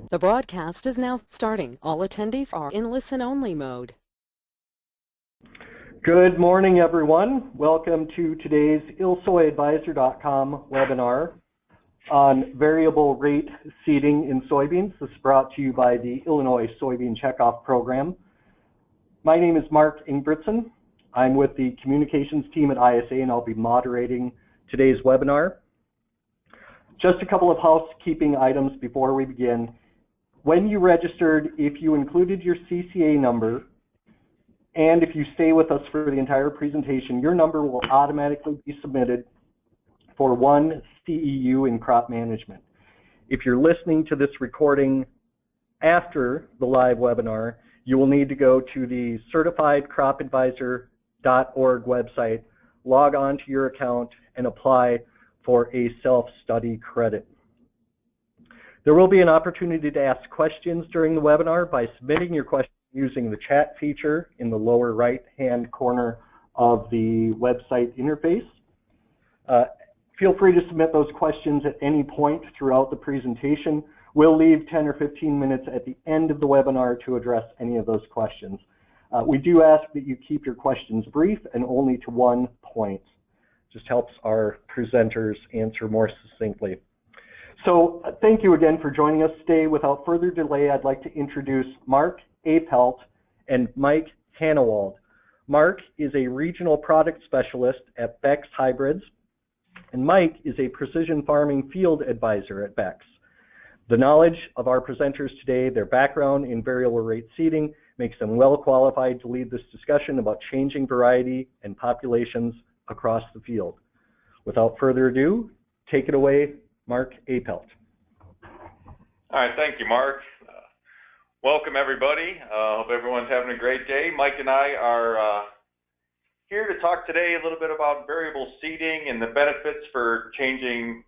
The broadcast is now starting. All attendees are in listen-only mode. Good morning, everyone. Welcome to today's IllSoyAdvisor.com webinar on variable rate seeding in soybeans. This is brought to you by the Illinois Soybean Checkoff Program. My name is Mark Ingebrigtsen. I'm with the communications team at ISA, and I'll be moderating today's webinar. Just a couple of housekeeping items before we begin. When you registered, if you included your CCA number, and if you stay with us for the entire presentation, your number will automatically be submitted for one CEU in crop management. If you're listening to this recording after the live webinar, you will need to go to the certifiedcropadvisor.org website, log on to your account, and apply for a self-study credit. There will be an opportunity to ask questions during the webinar by submitting your question using the chat feature in the lower right-hand corner of the website interface. Feel free to submit those questions at any point throughout the presentation. We'll leave 10 or 15 minutes at the end of the webinar to address any of those questions. We do ask that you keep your questions brief and only to one point. Just helps our presenters answer more succinctly. So thank you again for joining us today. Without further delay, I'd like to introduce Mark Apelt and Mike Hannewald. Mark is a regional product specialist at Beck's Hybrids, and Mike is a precision farming field advisor at Beck's. The knowledge of our presenters today, their background in variable rate seeding, makes them well qualified to lead this discussion about changing variety and populations across the field. Without further ado, take it away, Mark Apelt. All right, thank you, Mark. Welcome, everybody. Hope everyone's having a great day. Mike and I are here to talk today a little bit about variable seeding and the benefits for changing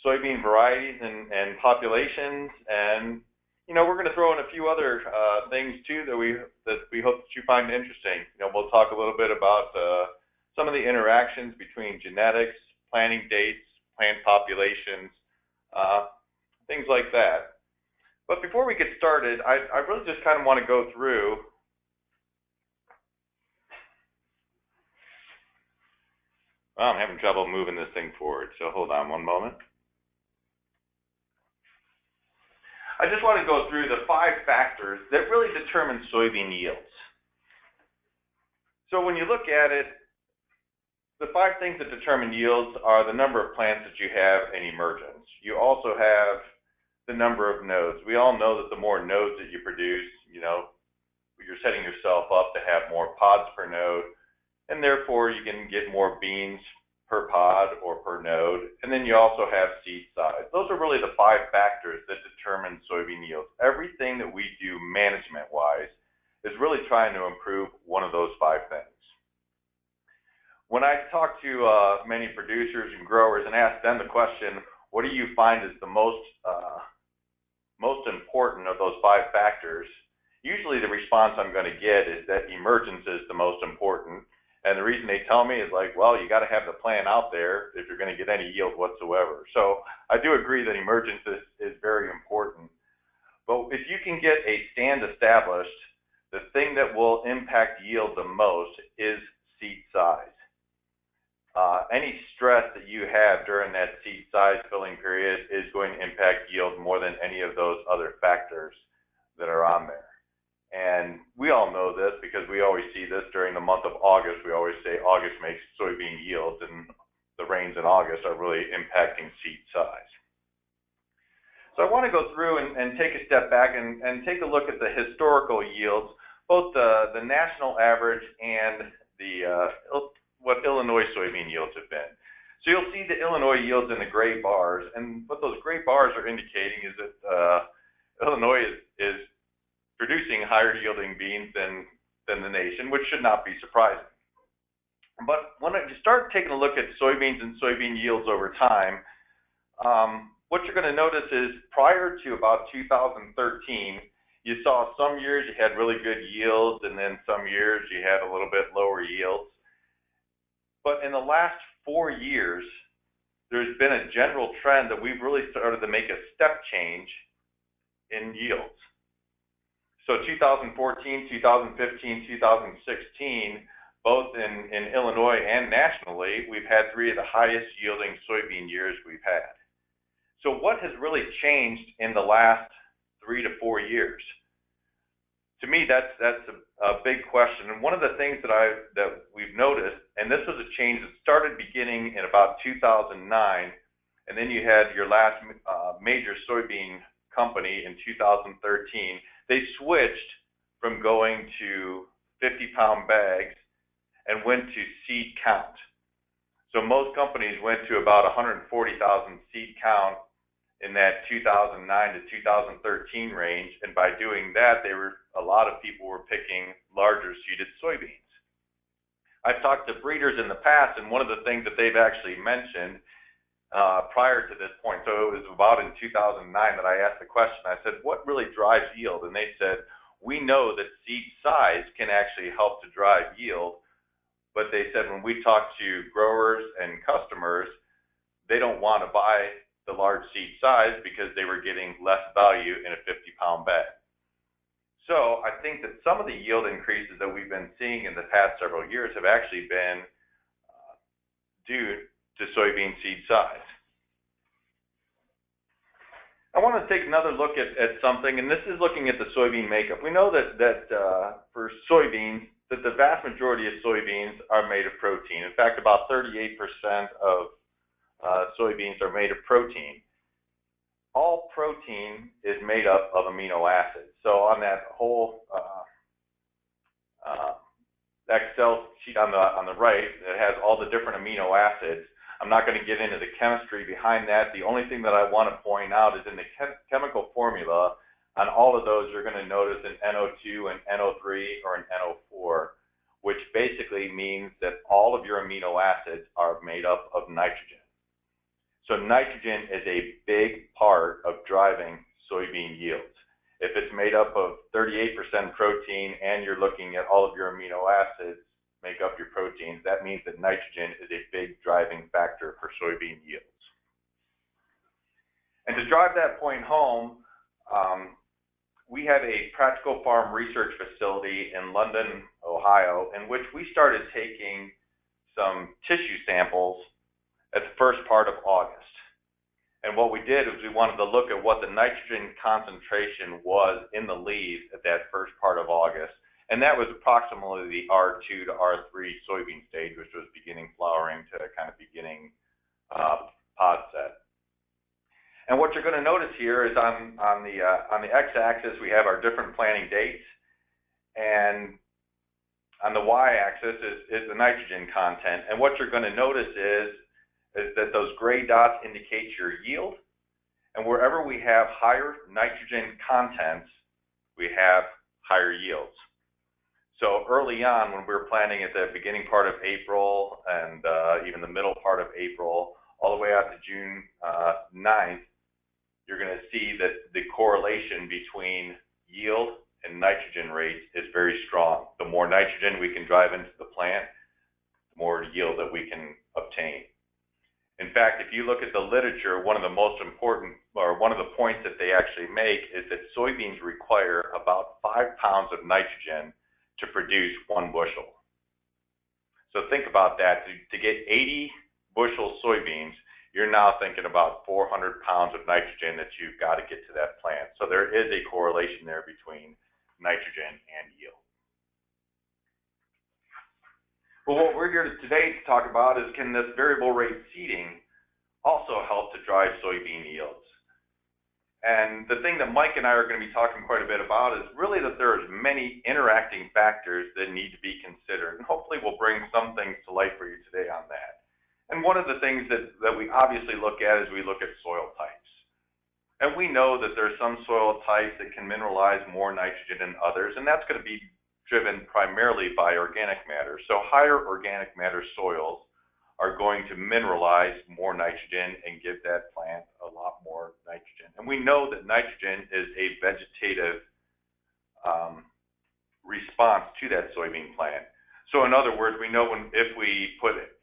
soybean varieties and populations. And, you know, we're going to throw in a few other things, too, that we hope that you find interesting. You know, we'll talk a little bit about some of the interactions between genetics, planting dates, plant populations, things like that. But before we get started, I really just kind of want to go through I'm having trouble moving this thing forward, so hold on one moment. I just want to go through the 5 factors that really determine soybean yields. So when you look at it, the 5 things that determine yields are the number of plants that you have in emergence. You also have the number of nodes. We all know that the more nodes that you produce, you know, you're setting yourself up to have more pods per node, and therefore you can get more beans per pod or per node. And then you also have seed size. Those are really the 5 factors that determine soybean yields. Everything that we do management-wise is really trying to improve one of those 5 things. When I talk to many producers and growers and ask them the question, what do you find is the most important of those 5 factors? Usually the response I'm going to get is that emergence is the most important. And the reason they tell me is like, well, you got to have the plant out there if you're going to get any yield whatsoever. So I do agree that emergence is very important. But if you can get a stand established, the thing that will impact yield the most is seed size. Any stress that you have during that seed size filling period is going to impact yield more than any of those other factors that are on there. And we all know this because we always see this during the month of August. We always say August makes soybean yields, and the rains in August are really impacting seed size. So I want to go through and take a step back and take a look at the historical yields, both the national average and what Illinois soybean yields have been. So you'll see the Illinois yields in the gray bars, and what those gray bars are indicating is that Illinois is producing higher yielding beans than the nation, which should not be surprising. But when you start taking a look at soybeans and soybean yields over time, what you're going to notice is prior to about 2013, you saw some years you had really good yields, and then some years you had a little bit lower yields. But in the last 4 years, there's been a general trend that we've really started to make a step change in yields. So 2014, 2015, 2016, both in Illinois and nationally, we've had 3 of the highest yielding soybean years we've had. So what has really changed in the last 3 to 4 years? To me, that's a big question. And one of the things that we've noticed, and this was a change that started beginning in about 2009, and then you had your last major soybean company in 2013. They switched from going to 50-pound bags and went to seed count. So most companies went to about 140,000 seed count in that 2009 to 2013 range, and by doing that, a lot of people were picking larger seeded soybeans. I've talked to breeders in the past, and one of the things that they've actually mentioned prior to this point, so it was about in 2009 that I asked the question, I said, what really drives yield? And they said, we know that seed size can actually help to drive yield, but they said when we talk to growers and customers, they don't want to buy the large seed size because they were getting less value in a 50-pound bag. So I think that some of the yield increases that we've been seeing in the past several years have actually been due to soybean seed size. I want to take another look at something, and this is looking at the soybean makeup. We know that for soybeans, that the vast majority of soybeans are made of protein. In fact, about 38% of soybeans are made of protein. All protein is made up of amino acids. So on that whole Excel sheet on the right, it has all the different amino acids. I'm not going to get into the chemistry behind that. The only thing that I want to point out is in the chemical formula, on all of those, you're going to notice an NO2, an NO3, or an NO4, which basically means that all of your amino acids are made up of nitrogen. So nitrogen is a big part of driving soybean yields. If it's made up of 38% protein and you're looking at all of your amino acids make up your proteins, that means that nitrogen is a big driving factor for soybean yields. And to drive that point home, we have a practical farm research facility in London, Ohio, in which we started taking some tissue samples at the first part of August. And what we did is we wanted to look at what the nitrogen concentration was in the leaves at that first part of August. And that was approximately the R2 to R3 soybean stage, which was beginning flowering to kind of beginning pod set. And what you're going to notice here is on the x-axis we have our different planting dates, and on the y-axis is the nitrogen content. And what you're going to notice is that those gray dots indicate your yield, and wherever we have higher nitrogen contents, we have higher yields. So early on, when we were planting at the beginning part of April and even the middle part of April, all the way out to June 9th, you're going to see that the correlation between yield and nitrogen rates is very strong. The more nitrogen we can drive into the plant, the more yield that we can obtain. In fact, if you look at the literature, one of the most important, or one of the points that they actually make is that soybeans require about 5 pounds of nitrogen to produce 1 bushel. So think about that. To get 80 bushel soybeans, you're now thinking about 400 pounds of nitrogen that you've got to get to that plant. So there is a correlation there between nitrogen and yield. But what we're here today to talk about is, can this variable rate seeding also help to drive soybean yields? And the thing that Mike and I are going to be talking quite a bit about is really that there's many interacting factors that need to be considered. And hopefully we'll bring some things to light for you today on that. And one of the things that we obviously look at is we look at soil types. And we know that there are some soil types that can mineralize more nitrogen than others, and that's going to be driven primarily by organic matter. So higher organic matter soils are going to mineralize more nitrogen and give that plant a lot more nitrogen. And we know that nitrogen is a vegetative response to that soybean plant. So in other words, we know if we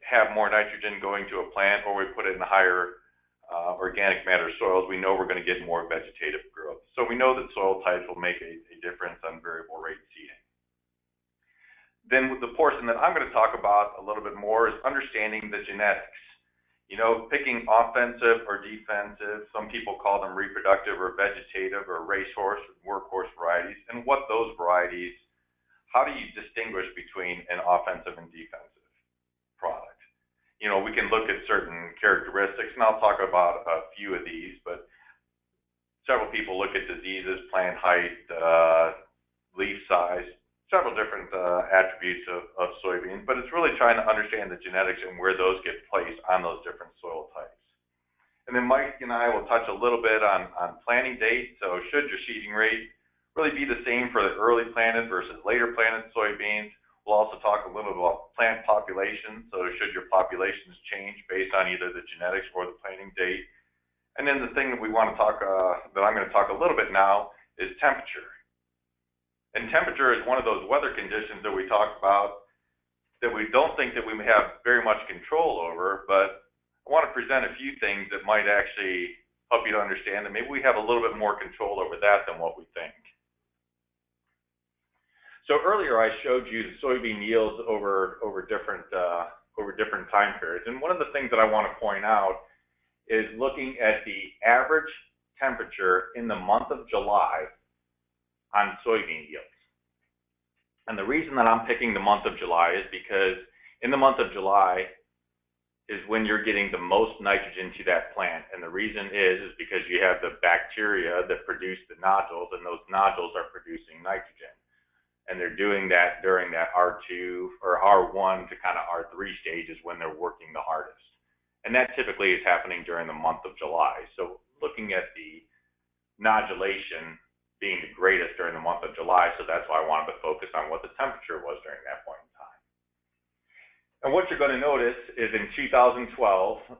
have more nitrogen going to a plant, or we put it in higher organic matter soils, we know we're going to get more vegetative growth. So we know that soil types will make a difference on variable rate seeding. Then the portion that I'm going to talk about a little bit more is understanding the genetics. You know, picking offensive or defensive, some people call them reproductive or vegetative or racehorse, workhorse varieties, and what those varieties, how do you distinguish between an offensive and defensive product? You know, we can look at certain characteristics, and I'll talk about a few of these, but several people look at diseases, plant height, leaf size, several different attributes of soybeans, but it's really trying to understand the genetics and where those get placed on those different soil types. And then Mike and I will touch a little bit on planting date. So should your seeding rate really be the same for the early planted versus later planted soybeans? We'll also talk a little bit about plant population. So should your populations change based on either the genetics or the planting date? And then the thing that we want to talk, that I'm going to talk a little bit now, is temperature. And temperature is one of those weather conditions that we talk about that we don't think that we have very much control over, but I want to present a few things that might actually help you to understand that maybe we have a little bit more control over that than what we think. So earlier I showed you the soybean yields over different time periods, and one of the things that I want to point out is looking at the average temperature in the month of July on soybean yields. And the reason that I'm picking the month of July is because in the month of July is when you're getting the most nitrogen to that plant. And the reason is because you have the bacteria that produce the nodules, and those nodules are producing nitrogen. And they're doing that during that R2 or R1 to kind of R3 stages when they're working the hardest. And that typically is happening during the month of July. So looking at the nodulation being the greatest during the month of July, so that's why I wanted to focus on what the temperature was during that point in time. And what you're going to notice is in 2012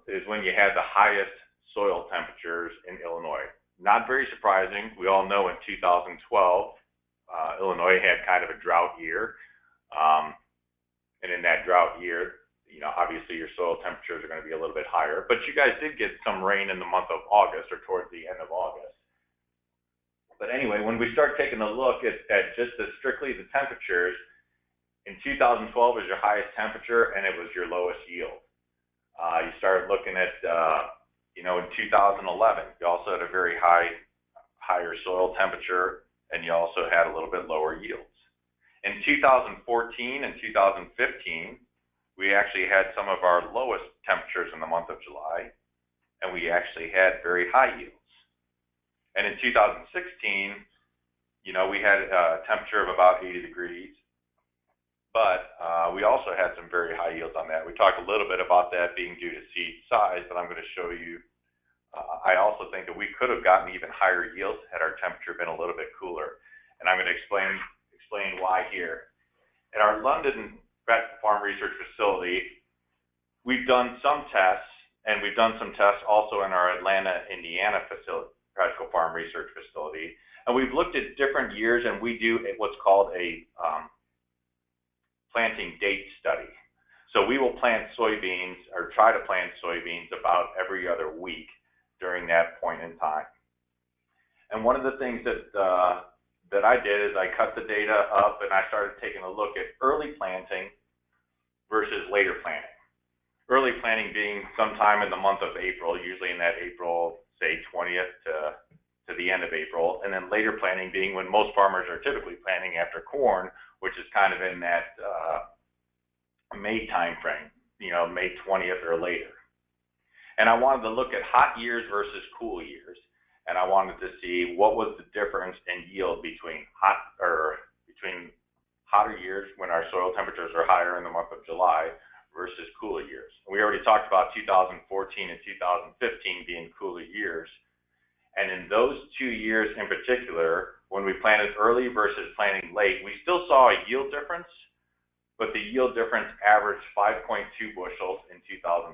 is when you had the highest soil temperatures in Illinois. Not very surprising. We all know in 2012, Illinois had kind of a drought year. And in that drought year, you know, obviously your soil temperatures are going to be a little bit higher, but you guys did get some rain in the month of August or towards the end of August. But anyway, when we start taking a look at just strictly the temperatures, in 2012 was your highest temperature and it was your lowest yield. You started looking at, you know, in 2011, you also had a very higher soil temperature, and you also had a little bit lower yields. In 2014 and 2015, we actually had some of our lowest temperatures in the month of July, and we actually had very high yields. And in 2016, you know, we had a temperature of about 80 degrees, but we also had some very high yields on that. We talked a little bit about that being due to seed size, but I'm going to show you. I also think that we could have gotten even higher yields had our temperature been a little bit cooler, and I'm going to explain why here. At our London Farm Research Facility, we've done some tests, and we've done some tests also in our Atlanta, Indiana facility. Practical Farm Research Facility, and we've looked at different years, and we do what's called a planting date study. So we will plant soybeans, or try to plant soybeans, about every other week during that point in time. And one of the things that I did is I cut the data up, and I started taking a look at early planting versus later planting. Early planting being sometime in the month of April, usually in that April, say 20th to the end of April, and then later planting being when most farmers are typically planting after corn, which is kind of in that May time frame, you know, May 20th or later. And I wanted to look at hot years versus cool years, and I wanted to see what was the difference in yield between hotter years when our soil temperatures are higher in the month of July versus cooler years. We already talked about 2014 and 2015 being cooler years. And in those 2 years in particular, when we planted early versus planting late, we still saw a yield difference, but the yield difference averaged 5.2 bushels in 2014,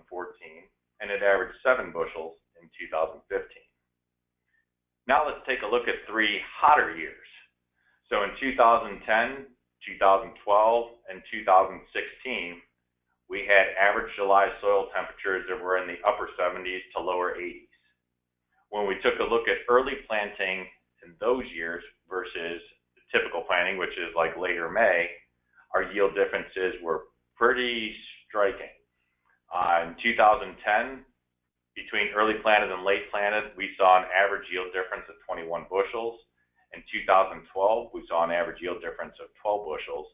and it averaged 7 bushels in 2015. Now let's take a look at 3 hotter years. So in 2010, 2012, and 2016, we had average July soil temperatures that were in the upper 70s to lower 80s. When we took a look at early planting in those years versus typical planting, which is like later May, our yield differences were pretty striking. In 2010, between early planted and late planted, we saw an average yield difference of 21 bushels. In 2012, we saw an average yield difference of 12 bushels.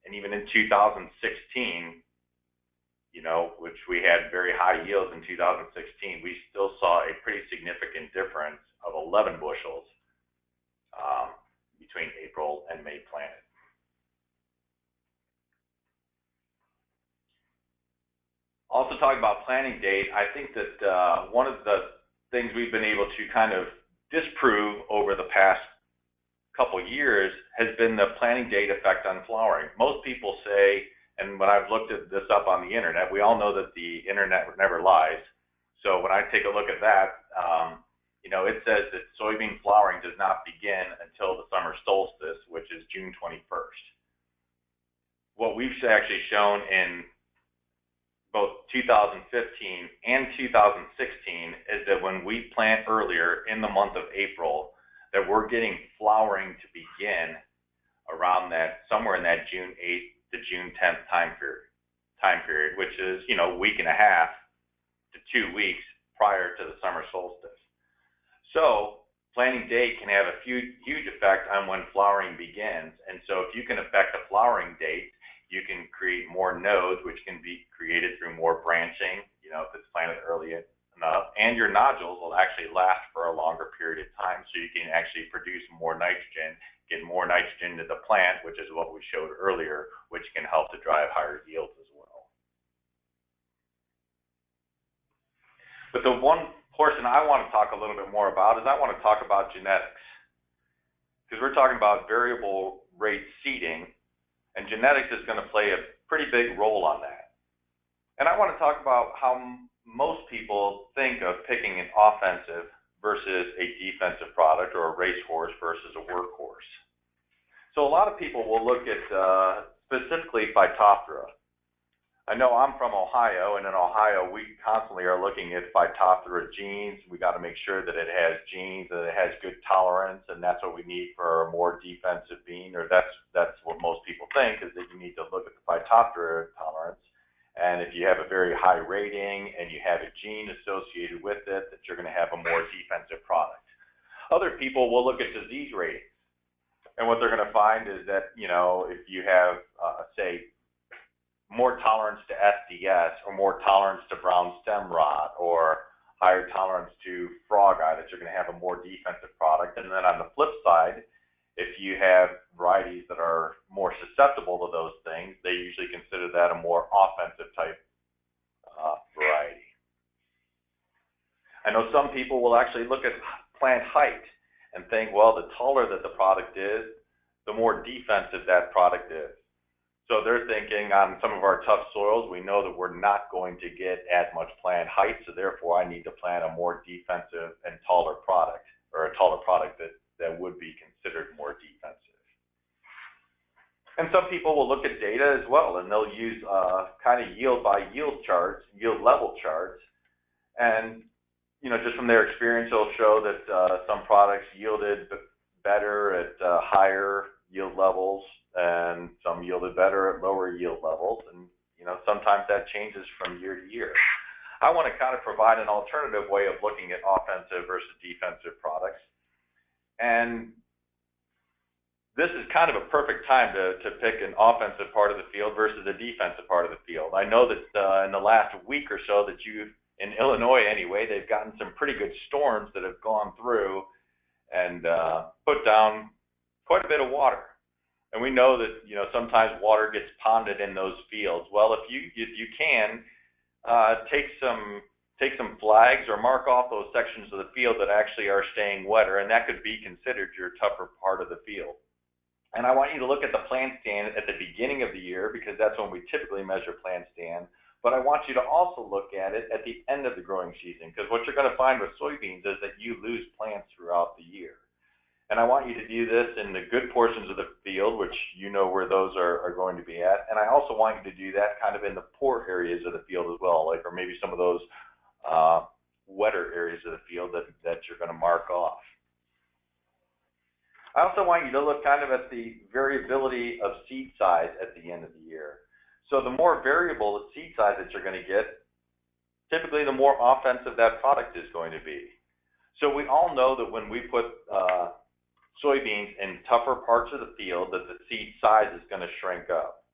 And even in 2016, which we had very high yields in 2016, we still saw a pretty significant difference of 11 bushels between April and May planted. Also talking about planting date, I think that one of the things we've been able to kind of disprove over the past couple years has been the planting date effect on flowering. Most people say, and when I've looked at this up on the internet, we all know that the internet never lies. So when I take a look at that, it says that soybean flowering does not begin until the summer solstice, which is June 21st. What we've actually shown in both 2015 and 2016 is that when we plant earlier in the month of April, that we're getting flowering to begin around that, somewhere in that June 8th to June 10th time period, which is, a week and a half to 2 weeks prior to the summer solstice. So planting date can have a huge effect on when flowering begins. And so if you can affect the flowering date, you can create more nodes, which can be created through more branching, if it's planted early enough. And your nodules will actually last for a longer period of time, so you can actually produce more nitrogen, get more nitrogen to the plant, which is what we showed earlier, which can help to drive higher yields as well. But the one portion I want to talk a little bit more about is I want to talk about genetics, because we're talking about variable rate seeding, and genetics is going to play a pretty big role on that. And I want to talk about how most people think of picking an offensive versus a defensive product, or a racehorse versus a workhorse. So a lot of people will look at specifically Phytophthora. I know I'm from Ohio, and in Ohio we constantly are looking at Phytophthora genes. We got to make sure that it has genes, that it has good tolerance, and that's what we need for a more defensive bean, or that's what most people think, is that you need to look at the Phytophthora tolerance. And if you have a very high rating and you have a gene associated with it, that you're going to have a more defensive product. Other people will look at disease ratings, and what they're going to find is that, if you have, say, more tolerance to SDS, or more tolerance to brown stem rot, or higher tolerance to frog eye, that you're going to have a more defensive product. And then on the flip side, if you have varieties that are more susceptible to those things, they usually consider that a more offensive type variety. I know some people will actually look at plant height and think, well, the taller that the product is, the more defensive that product is. So they're thinking, on some of our tough soils, we know that we're not going to get as much plant height, so therefore I need to plant a more defensive and taller product, or a taller product that would be considered more defensive. And some people will look at data as well, and they'll use kind of yield by yield charts, yield level charts, and just from their experience, they'll show that some products yielded better at higher yield levels, and some yielded better at lower yield levels, and sometimes that changes from year to year. I want to kind of provide an alternative way of looking at offensive versus defensive products, and this is kind of a perfect time to pick an offensive part of the field versus a defensive part of the field. I know that in the last week or so that in Illinois anyway, they've gotten some pretty good storms that have gone through and put down quite a bit of water. And we know that sometimes water gets ponded in those fields. Well, if you can take some flags or mark off those sections of the field that actually are staying wetter, and that could be considered your tougher part of the field. And I want you to look at the plant stand at the beginning of the year, because that's when we typically measure plant stand. But I want you to also look at it at the end of the growing season, because what you're going to find with soybeans is that you lose plants throughout the year. And I want you to do this in the good portions of the field, which where those are going to be at. And I also want you to do that kind of in the poor areas of the field as well, or maybe some of those wetter areas of the field that you're going to mark off. I also want you to look kind of at the variability of seed size at the end of the year. So the more variable the seed size that you're going to get, typically the more offensive that product is going to be. So we all know that when we put soybeans in tougher parts of the field, that the seed size is going to shrink up.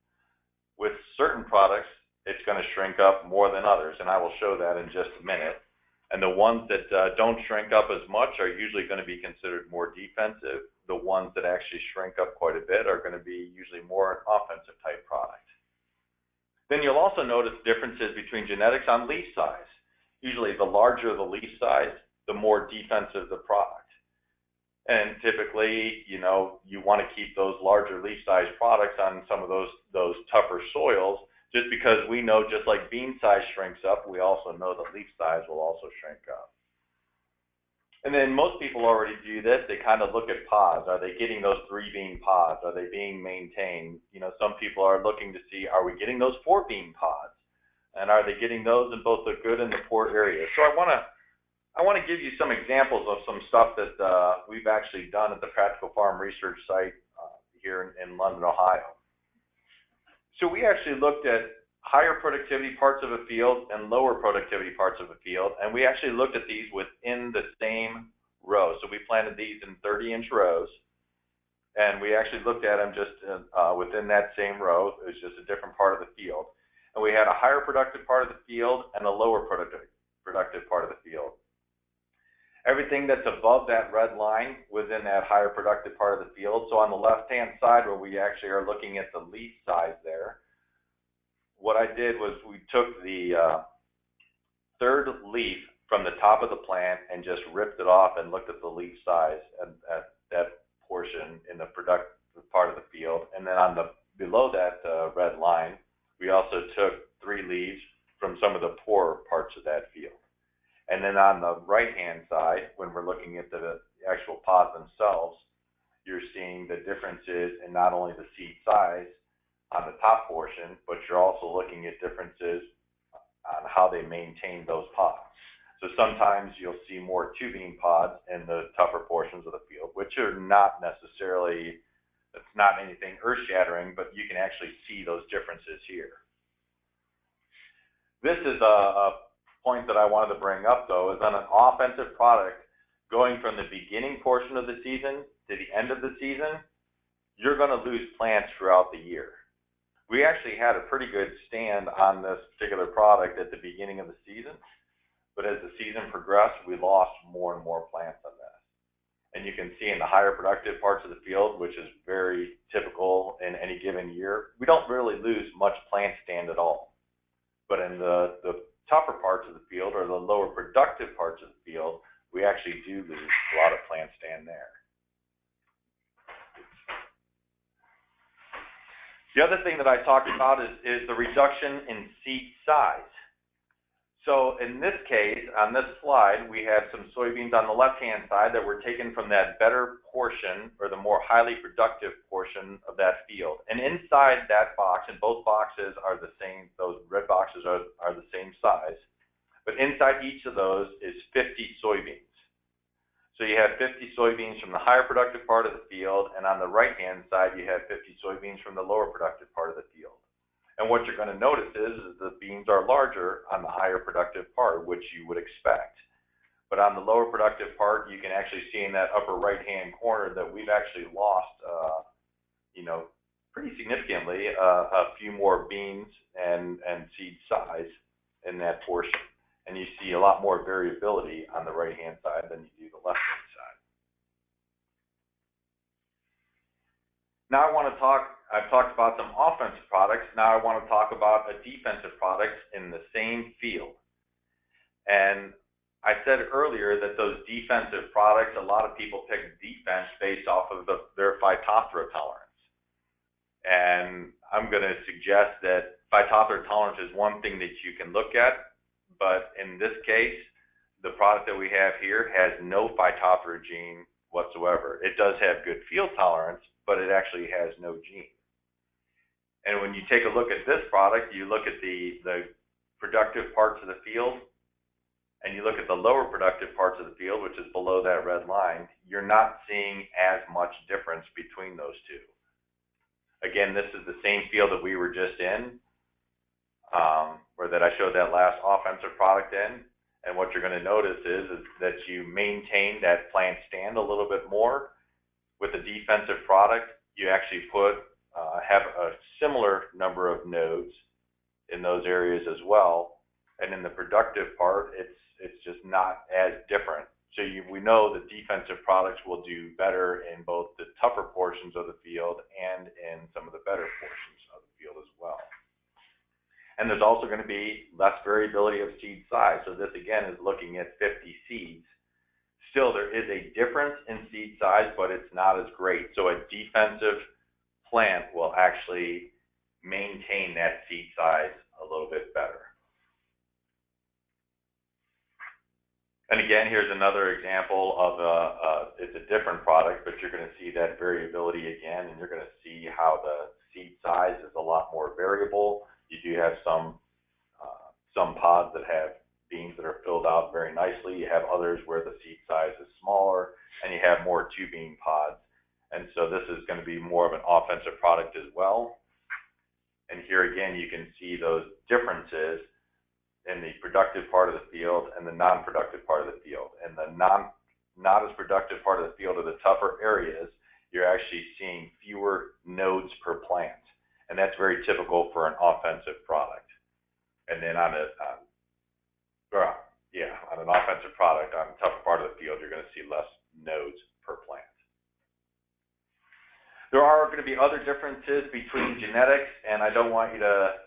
With certain products, it's going to shrink up more than others, and I will show that in just a minute. And the ones that don't shrink up as much are usually going to be considered more defensive. The ones that actually shrink up quite a bit are going to be usually more an offensive type product. Then you'll also notice differences between genetics on leaf size. Usually the larger the leaf size, the more defensive the product. And typically, you know, you want to keep those larger leaf size products on some of those tougher soils, just because we know just like bean size shrinks up, we also know that leaf size will also shrink up. And then most people already do this. They kind of look at pods. Are they getting those 3-bean pods? Are they being maintained? You know, some people are looking to see, are we getting those 4-bean pods? And are they getting those in both the good and the poor areas? So I want to give you some examples of some stuff that we've actually done at the Practical Farm Research site here in London, Ohio. So we actually looked at higher productivity parts of a field and lower productivity parts of a field, and we actually looked at these within the same row. So we planted these in 30-inch rows, and we actually looked at them just within that same row. It was just a different part of the field. And we had a higher productive part of the field and a lower productive part of the field. Everything that's above that red line was in that higher productive part of the field. So on the left-hand side, where we actually are looking at the leaf size there, what I did was we took the third leaf from the top of the plant and just ripped it off and looked at the leaf size at that portion in the productive part of the field. And then on the below that red line, we also took 3 leaves from some of the poorer parts of that field. And then on the right-hand side, when we're looking at the actual pods themselves, you're seeing the differences in not only the seed size on the top portion, but you're also looking at differences on how they maintain those pods. So sometimes you'll see more 2-bean pods in the tougher portions of the field, which are not necessarily, it's not anything earth-shattering, but you can actually see those differences here. This is a point that I wanted to bring up, though, is on an offensive product, going from the beginning portion of the season to the end of the season, you're going to lose plants throughout the year. We actually had a pretty good stand on this particular product at the beginning of the season, but as the season progressed, we lost more and more plants on this. And you can see in the higher productive parts of the field, which is very typical in any given year, we don't really lose much plant stand at all. But in the tougher parts of the field, or the lower productive parts of the field, we actually do lose a lot of plant stand there. The other thing that I talked about is the reduction in seed size. So in this case, on this slide, we have some soybeans on the left-hand side that were taken from that better portion, or the more highly productive portion of that field. And inside that box, and both boxes are the same, those red boxes are the same size, but inside each of those is 50 soybeans. So you have 50 soybeans from the higher productive part of the field, and on the right-hand side, you have 50 soybeans from the lower productive part of the field. And what you're going to notice is the beans are larger on the higher productive part, which you would expect. But on the lower productive part, you can actually see in that upper right-hand corner that we've actually lost, pretty significantly, a few more beans and seed size in that portion. And you see a lot more variability on the right-hand side than you do the left-hand side. Now I've talked about some offensive products. Now I want to talk about a defensive product in the same field. And I said earlier that those defensive products, a lot of people pick defense based off of their Phytophthora tolerance. And I'm going to suggest that Phytophthora tolerance is one thing that you can look at, but in this case, the product that we have here has no Phytophthora gene whatsoever. It does have good field tolerance, but it actually has no gene. And when you take a look at this product, you look at the productive parts of the field, and you look at the lower productive parts of the field, which is below that red line, you're not seeing as much difference between those two. Again, this is the same field that we were just in, or that I showed that last offensive product in. And what you're going to notice is that you maintain that plant stand a little bit more. With the defensive product, you actually have a similar number of nodes in those areas as well. And in the productive part, it's just not as different. So we know that defensive products will do better in both the tougher portions of the field and in some of the better portions of the field as well. And there's also going to be less variability of seed size. So this again is looking at 50 seeds. Still, there is a difference in seed size, but it's not as great. So a defensive plant will actually maintain that seed size a little bit better. And again, here's another example of it's a different product, but you're going to see that variability again, and you're going to see how the seed size is a lot more variable. You do have some pods that have beans that are filled out very nicely. You have others where the seed size is smaller, and you have more two-bean pods. And so this is going to be more of an offensive product as well. And here again, you can see those differences in the productive part of the field and the non-productive part of the field. And the not as productive part of the field, or the tougher areas, you're actually seeing fewer nodes per plant. And that's very typical for an offensive product. And then on an offensive product, on the tougher part of the field, you're going to see less nodes per plant. There are going to be other differences between genetics, and I don't want you to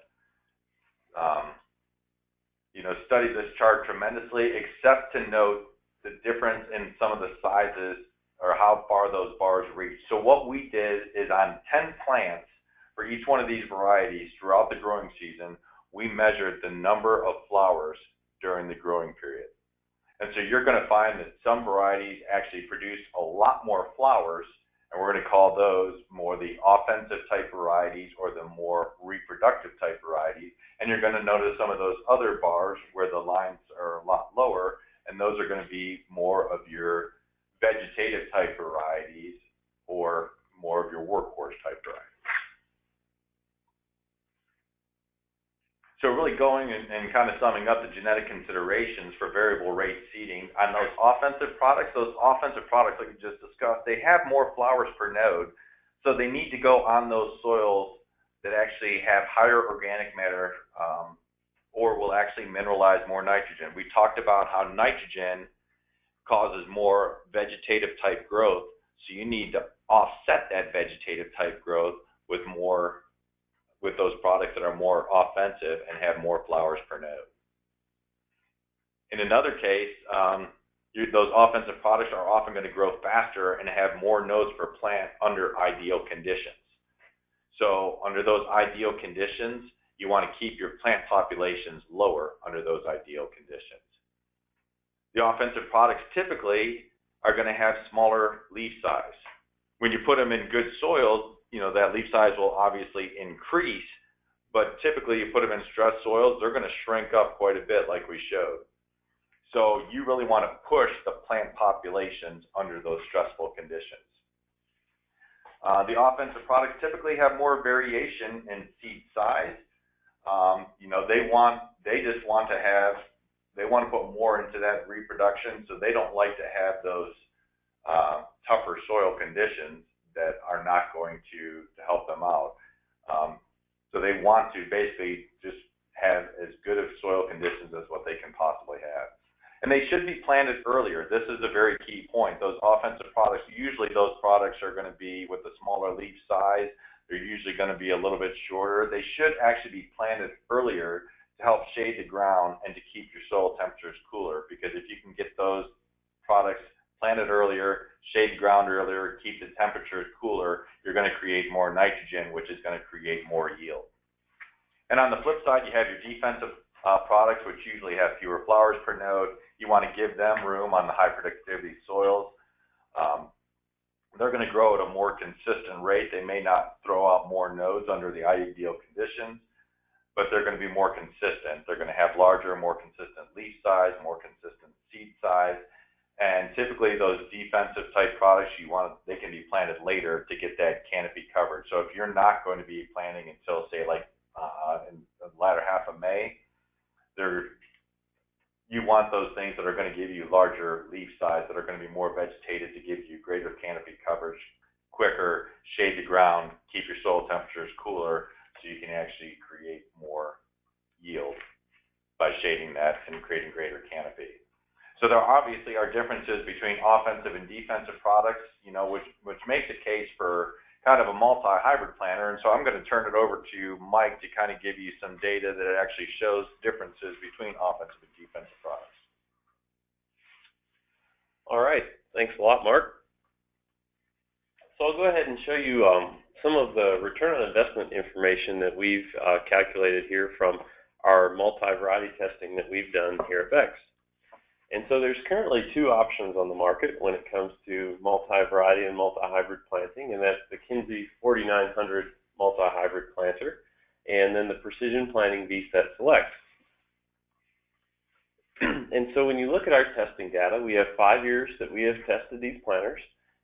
study this chart tremendously, except to note the difference in some of the sizes or how far those bars reach. So what we did is on 10 plants for each one of these varieties throughout the growing season, we measured the number of flowers during the growing period. And so you're going to find that some varieties actually produce a lot more flowers, and we're going to call those more the offensive type varieties or the more reproductive type varieties. And you're going to notice some of those other bars where the lines are a lot lower, and those are going to be more of your vegetative type varieties or more of your workhorse type varieties. So really going and kind of summing up the genetic considerations for variable rate seeding on those offensive products like we just discussed, they have more flowers per node, so they need to go on those soils that actually have higher organic matter or will actually mineralize more nitrogen. We talked about how nitrogen causes more vegetative type growth, so you need to offset that vegetative type growth with those products that are more offensive and have more flowers per node. In another case, those offensive products are often going to grow faster and have more nodes per plant under ideal conditions. So under those ideal conditions, you want to keep your plant populations lower under those ideal conditions. The offensive products typically are going to have smaller leaf size. When you put them in good soils, that leaf size will obviously increase, but typically you put them in stressed soils, they're going to shrink up quite a bit like we showed. So you really want to push the plant populations under those stressful conditions. The offensive products typically have more variation in seed size. They want to put more into that reproduction, so they don't like to have those tougher soil conditions that are not going to help them out. So they want to basically just have as good of soil conditions as what they can possibly have. And they should be planted earlier. This is a very key point. Those offensive products, usually those products are going to be with a smaller leaf size. They're usually going to be a little bit shorter. They should actually be planted earlier to help shade the ground and to keep your soil temperatures cooler, because if you can get those products planted earlier, shade the ground earlier, keep the temperatures cooler, you're going to create more nitrogen, which is going to create more yield. And on the flip side, you have your defensive products, which usually have fewer flowers per node. You want to give them room on the high productivity soils. They're going to grow at a more consistent rate. They may not throw out more nodes under the ideal conditions, but they're going to be more consistent. They're going to have larger, more consistent leaf size, more consistent seed size. And typically those defensive type products, they can be planted later to get that canopy coverage. So if you're not going to be planting until, say, like in the latter half of May, you want those things that are going to give you larger leaf size, that are going to be more vegetated, to give you greater canopy coverage quicker, shade the ground, keep your soil temperatures cooler, so you can actually create more yield by shading that and creating greater canopy. So there obviously are differences between offensive and defensive products, which makes a case for kind of a multi-hybrid planter. And so I'm going to turn it over to Mike to kind of give you some data that actually shows differences between offensive and defensive products. All right, thanks a lot, Mark. So I'll go ahead and show you some of the return on investment information that we've calculated here from our multi-variety testing that we've done here at Beck. And so there's currently two options on the market when it comes to multi-variety and multi-hybrid planting, and that's the Kinsey 4900 multi-hybrid planter, and then the Precision Planting V-Set Select. And so when you look at our testing data, we have 5 years that we have tested these planters,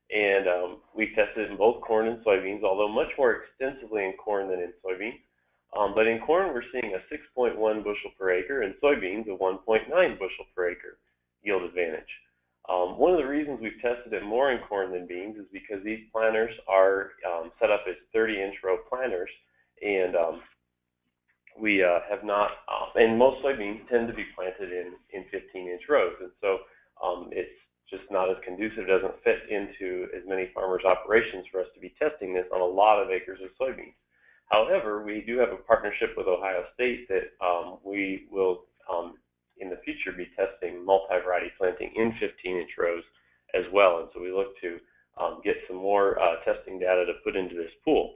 and we tested in both corn and soybeans, although much more extensively in corn than in soybeans. But in corn, we're seeing a 6.1 bushel per acre, and soybeans a 1.9 bushel per acre yield advantage. One of the reasons we've tested it more in corn than beans is because these planters are set up as 30-inch row planters, and we have not, and most soybeans tend to be planted in 15-inch rows, and so it's just not as conducive, doesn't fit into as many farmers' operations for us to be testing this on a lot of acres of soybeans. However, we do have a partnership with Ohio State that we will in the future be testing multi-variety planting in 15-inch rows as well, and so we look to get some more testing data to put into this pool.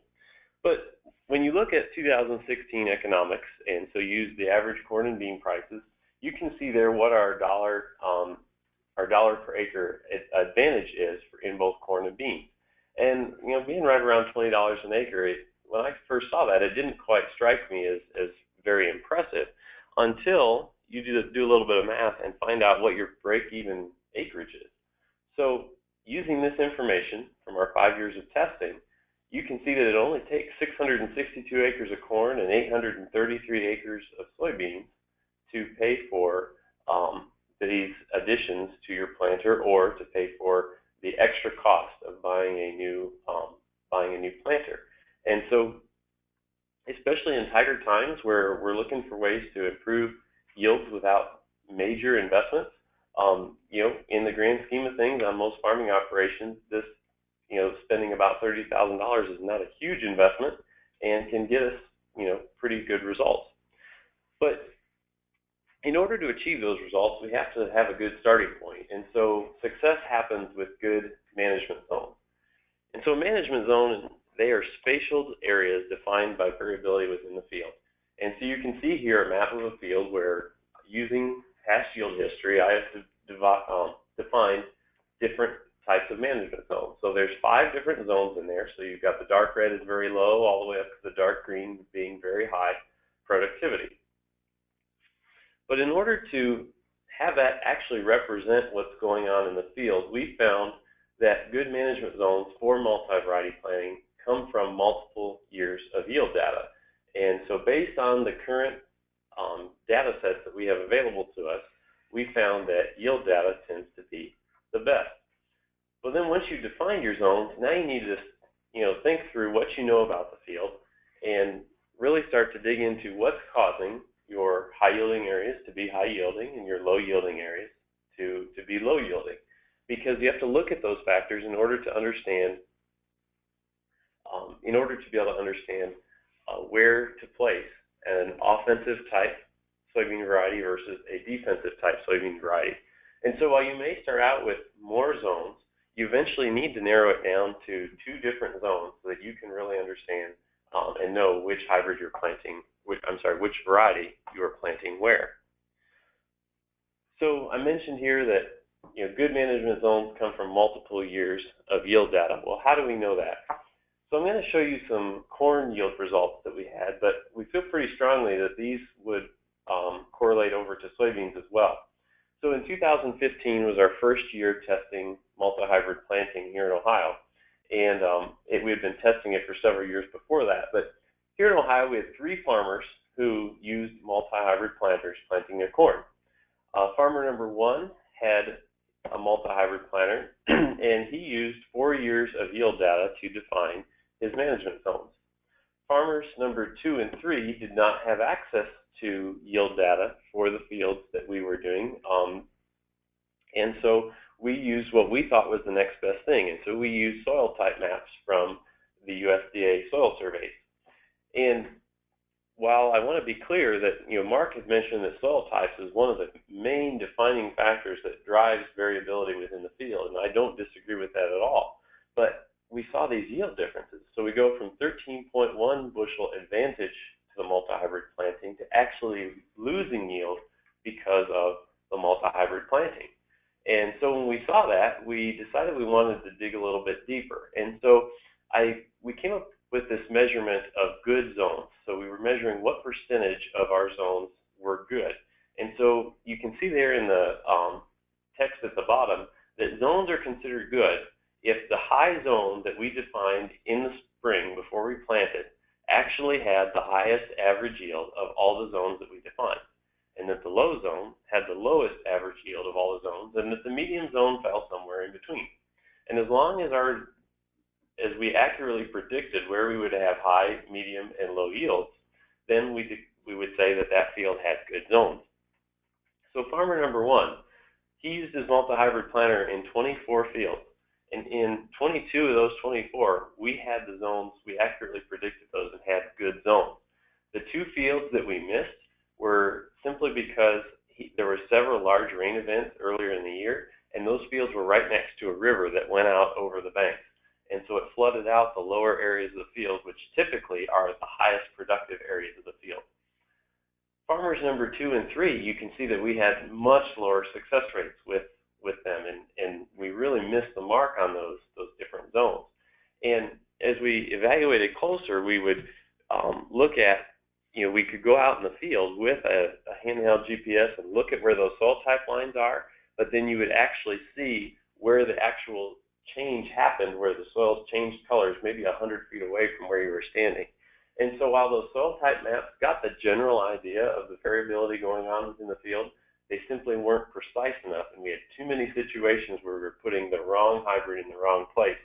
But when you look at 2016 economics, and so use the average corn and bean prices, you can see there what our dollar per acre advantage is in both corn and beans. And being right around $20 an acre, when I first saw that, it didn't quite strike me as very impressive until you do a little bit of math and find out what your break-even acreage is. So using this information from our 5 years of testing, you can see that it only takes 662 acres of corn and 833 acres of soybeans to pay for these additions to your planter, or to pay for the extra cost of buying a new planter. And so, especially in tighter times where we're looking for ways to improve yields without major investments, in the grand scheme of things on most farming operations, this, spending about $30,000 is not a huge investment and can get us, pretty good results. But in order to achieve those results, we have to have a good starting point. And so success happens with good management zones. And so management zones, they are spatial areas defined by variability within the field. And so you can see here a map of a field where, using past yield history, I have to define different types of management zones. So there's 5 different zones in there. So you've got the dark red is very low, all the way up to the dark green being very high productivity. But in order to have that actually represent what's going on in the field, we found that good management zones for multi-variety planting come from multiple years of yield data. And so based on the current data sets that we have available to us, we found that yield data tends to be the best. But then once you define your zones, now you need to think through what you know about the field and really start to dig into what's causing your high-yielding areas to be high-yielding and your low-yielding areas to be low-yielding. Because you have to look at those factors in order to understand, be able to understand where to place an offensive type soybean variety versus a defensive type soybean variety. And so while you may start out with more zones, you eventually need to narrow it down to 2 different zones so that you can really understand and know which hybrid you're planting, which variety you are planting where. So I mentioned here that good management zones come from multiple years of yield data. Well, how do we know that? So I'm going to show you some corn yield results that we had, but we feel pretty strongly that these would correlate over to soybeans as well. So in 2015 was our first year testing multi-hybrid planting here in Ohio. And we had been testing it for several years before that. But here in Ohio, we had 3 farmers who used multi-hybrid planters planting their corn. Farmer number 1 had a multi-hybrid planter, and he used 4 years of yield data to define his management zones. Farmers number 2 and 3 did not have access to yield data for the fields that we were doing, and so we used what we thought was the next best thing, and so we used soil type maps from the USDA soil surveys. And while I want to be clear that, Mark had mentioned that soil types is one of the main defining factors that drives variability within the field, and I don't disagree with that at all. But we saw these yield differences. So we go from 13.1 bushel advantage to the multi-hybrid planting to actually losing yield because of the multi-hybrid planting. And so when we saw that, we decided we wanted to dig a little bit deeper. And so we came up with this measurement of good zones. So we were measuring what percentage of our zones were good. And so you can see there in the text at the bottom that zones are considered good if the high zone that we defined in the spring before we planted actually had the highest average yield of all the zones that we defined, and that the low zone had the lowest average yield of all the zones, and that the median zone fell somewhere in between. And as long as we accurately predicted where we would have high, medium, and low yields, then we would say that that field had good zones. So farmer number 1, he used his multi-hybrid planter in 24 fields. And in 22 of those 24, we had the zones, we accurately predicted those and had good zones. The 2 fields that we missed were simply because there were several large rain events earlier in the year, and those fields were right next to a river that went out over the banks. And so it flooded out the lower areas of the field, which typically are the highest productive areas of the field. Farmers number 2 and 3, you can see that we had much lower success rates with them, and we really missed the mark on those different zones. And as we evaluated closer, we would look at, we could go out in the field with a handheld GPS and look at where those soil type lines are, but then you would actually see where the actual change happened, where the soils changed colors maybe 100 feet away from where you were standing. And so while those soil type maps got the general idea of the variability going on within the field, they simply weren't precise enough, and we had too many situations where we were putting the wrong hybrid in the wrong place.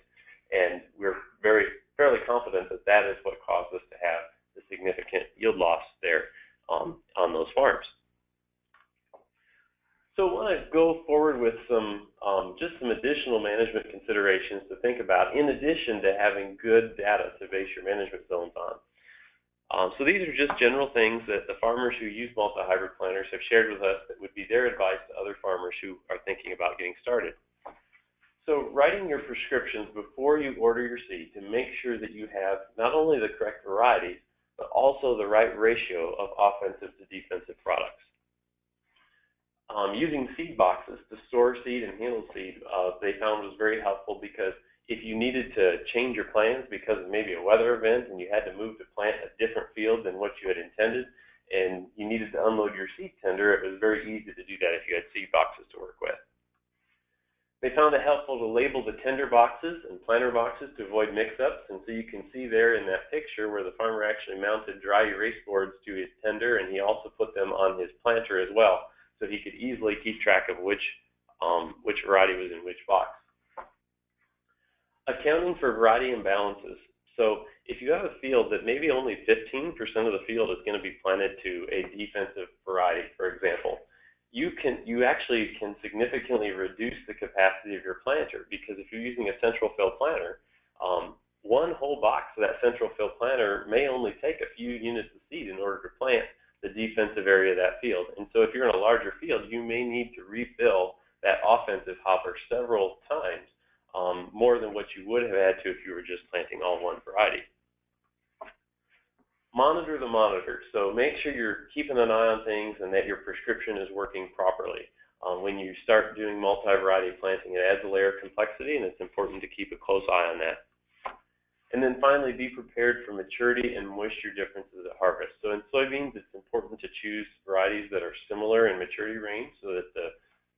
And we're fairly confident that that is what caused us to have the significant yield loss there on those farms. So I want to go forward with just some additional management considerations to think about, in addition to having good data to base your management zones on. So these are just general things that the farmers who use multi-hybrid planters have shared with us that would be their advice to other farmers who are thinking about getting started. So writing your prescriptions before you order your seed to make sure that you have not only the correct varieties, but also the right ratio of offensive to defensive products. Using seed boxes to store seed and handle seed, they found was very helpful, because if you needed to change your plans because of maybe a weather event and you had to move to plant a different field than what you had intended, and you needed to unload your seed tender, it was very easy to do that if you had seed boxes to work with. They found it helpful to label the tender boxes and planter boxes to avoid mix-ups, and so you can see there in that picture where the farmer actually mounted dry erase boards to his tender, and he also put them on his planter as well, so he could easily keep track of which variety was in which box. Accounting for variety imbalances. So if you have a field that maybe only 15% of the field is going to be planted to a defensive variety, for example, you actually can significantly reduce the capacity of your planter, because if you're using a central fill planter, one whole box of that central fill planter may only take a few units of seed in order to plant the defensive area of that field. And so if you're in a larger field, you may need to refill that offensive hopper several times, more than what you would have had to if you were just planting all one variety. Monitor the monitor. So make sure you're keeping an eye on things and that your prescription is working properly. When you start doing multi-variety planting, it adds a layer of complexity, and it's important to keep a close eye on that. And then finally, be prepared for maturity and moisture differences at harvest. So in soybeans, it's important to choose varieties that are similar in maturity range, so that